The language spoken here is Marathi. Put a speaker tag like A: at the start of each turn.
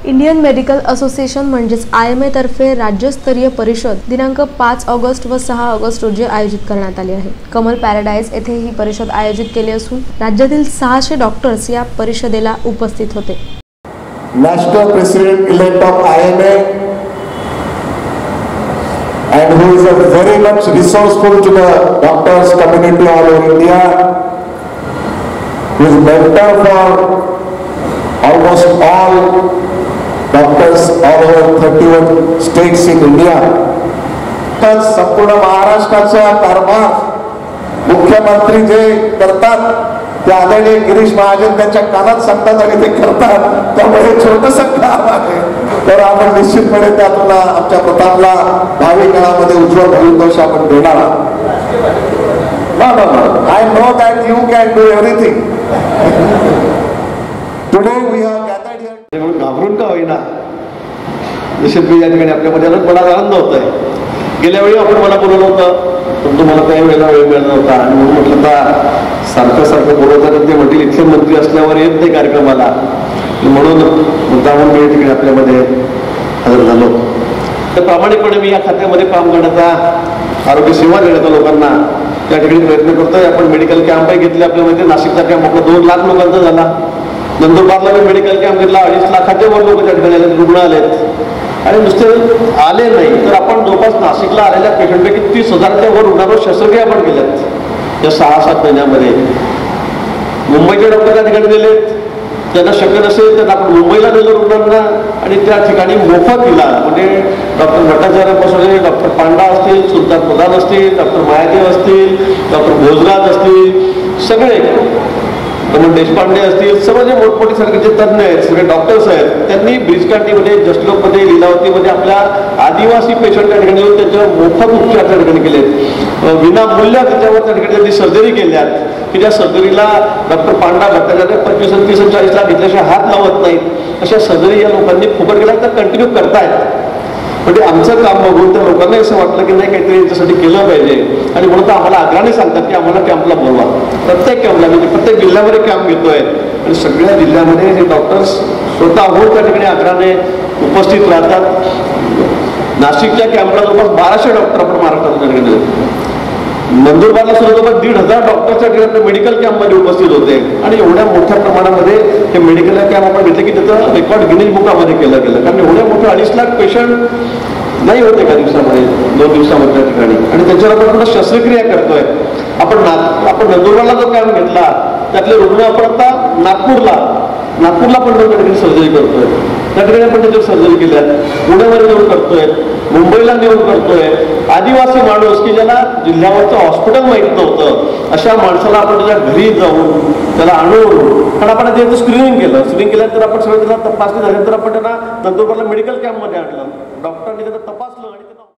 A: इंडियन मेडिकल असोसिएशन म्हणजेच IMA तर्फे राज्यस्तरीय परिषद दिनांक 5 ऑगस्ट व 6 ऑगस्ट रोजी आयोजित करण्यात आली आहे। कमल पॅराडाइज येथे ही परिषद आयोजित केली असून राज्यातील 600 डॉक्टर्स या परिषदेला उपस्थित होते।
B: National President elect of IMA and who is a very much resourceful to the doctors community all over India, who is mentor for almost all doctors all over 31 states in India. तर संपूर्ण महाराष्ट्राचा कारभार मुख्यमंत्री जे करतात ते आदरणीय गिरीश महाजन त्यांच्या कानात सांगतात आणि ते करतात, त्यामुळे छोटंसं काम आहे। तर आपण निश्चितपणे त्यातून आमच्या प्रतापला भावी काळामध्ये उज्ज्वल भवितव्य आपण देणार। I know that you can do everything. Today we are gathered here.
C: घाबरून का होईना निश्चित या ठिकाणी आपल्यामध्ये मला आनंद होत आहे। गेल्या वेळी आपण मला बोलवलं होतं पण तुम्हाला काही वेळेला वेळ मिळाला होता आणि म्हणून म्हटलं तर सारखं बोलवताना ते म्हटले इथले मंत्री असल्यावर येत नाही कार्यक्रमाला, म्हणून मुद्दामून मी ठिकाणी आपल्यामध्ये हजर झालो। तर प्रामाणिकपणे मी या खात्यामध्ये काम करण्याचा, आरोग्य सेवा देण्याचा लोकांना त्या ठिकाणी प्रयत्न करतोय। आपण मेडिकल कॅम्पही घेतले आपल्यामध्ये, नाशिकचा कॅम्प आपला 2 लाख लोकांचा झाला। नंदुरबारला मी मेडिकल कॅम्प घेतला, 2.5 लाखाच्या वर लोक त्या ठिकाणी आले, रुग्ण आलेत। आणि नुसते आले नाही तर आपण जवळपास नाशिकला आलेल्या पेशंटपैकी 30,000च्या वर रुग्णांवर शस्त्रक्रिया पण केल्यात या 6-7 महिन्यामध्ये। मुंबईचे डॉक्टर त्या ठिकाणी दिलेत, त्यांना शक्य नसेल तर आपण मुंबईला दिलं रुग्णांना आणि त्या ठिकाणी मोफत इलाज, म्हणजे डॉक्टर भट्टाचार्यापासून डॉक्टर पांडा असतील, सुलतान प्रधान असतील, डॉक्टर मायादेव असतील, डॉक्टर भोजराज असतील, सगळे रमण देशपांडे असतील, सर्व जे मोठमोठे सारखे जे तज्ञ आहेत, सगळे डॉक्टर्स आहेत, त्यांनी ब्रिजकांडीमध्ये, जसलोकमध्ये, लीलावतीमध्ये आपल्या आदिवासी पेशंट त्या ठिकाणी येऊन त्यांच्यावर मोफत उपचार त्या ठिकाणी केलेत। विनामूल्य त्याच्यावर त्या ठिकाणी त्यांनी सर्जरी केल्यात की ज्या सर्जरीला डॉक्टर पांडा भट्टाचार्य 25, 30, 40 लाख घेतल्याशिवाय हात लावत नाहीत। अशा सर्जरी या लोकांनी फुकट केल्या तर कंटिन्यू करतायत। म्हणजे आमचं काम बघून त्या लोकांना असं वाटलं की नाही काहीतरी याच्यासाठी केलं पाहिजे आणि म्हणून तर आम्हाला आग्रहाने सांगतात की आम्हाला कॅम्पला बोलवा। प्रत्येक कॅम्पला म्हणजे प्रत्येक जिल्ह्यामध्ये कॅम्प घेतोय आणि सगळ्या जिल्ह्यामध्ये हे डॉक्टर्स स्वतःहून त्या ठिकाणी आग्रहाने उपस्थित राहतात। नाशिकच्या कॅम्पला जवळपास 1200 डॉक्टर आपण महाराष्ट्रात त्या ठिकाणी, नंदुरबारला सुद्धा जवळपास 1,500 डॉक्टरच्या ठिकाणी मेडिकल कॅम्पमध्ये उपस्थित होते आणि एवढ्या मोठ्या प्रमाणामध्ये हे मेडिकल कॅम्प आपण घेतले की त्याचं रेकॉर्ड गिनीज बुकामध्ये केलं गेलं, कारण एवढ्या मोठ्या 2.5 लाख पेशंट नाही होते एका दिवसामध्ये, 2 दिवसामध्ये त्या ठिकाणी, आणि त्याच्यावर आपण पुन्हा शस्त्रक्रिया करतोय। आपण नंदुरबारला जो कॅम्प घेतला त्यातले रुग्ण आपण आता नागपूरला पण त्या ठिकाणी सर्जरी करतोय, त्या ठिकाणी आपण त्याच्यावर सर्जरी केल्या, पुण्यामध्ये नेऊन करतोय, मुंबईला नेऊन करतोय। आदिवासी माणूस की ज्याला जिल्ह्यावरचं हॉस्पिटल माहित नव्हतं अशा माणसाला आपण त्याच्या घरी जाऊन त्याला आणून, पण आपण त्याचं स्क्रीनिंग केल्यानंतर आपण सगळं त्याला तपासणी झाल्यानंतर आपण त्यांना नंदुरबारला मेडिकल कॅम्पमध्ये आणलं, डॉक्टरांनी त्याचं तपासलं।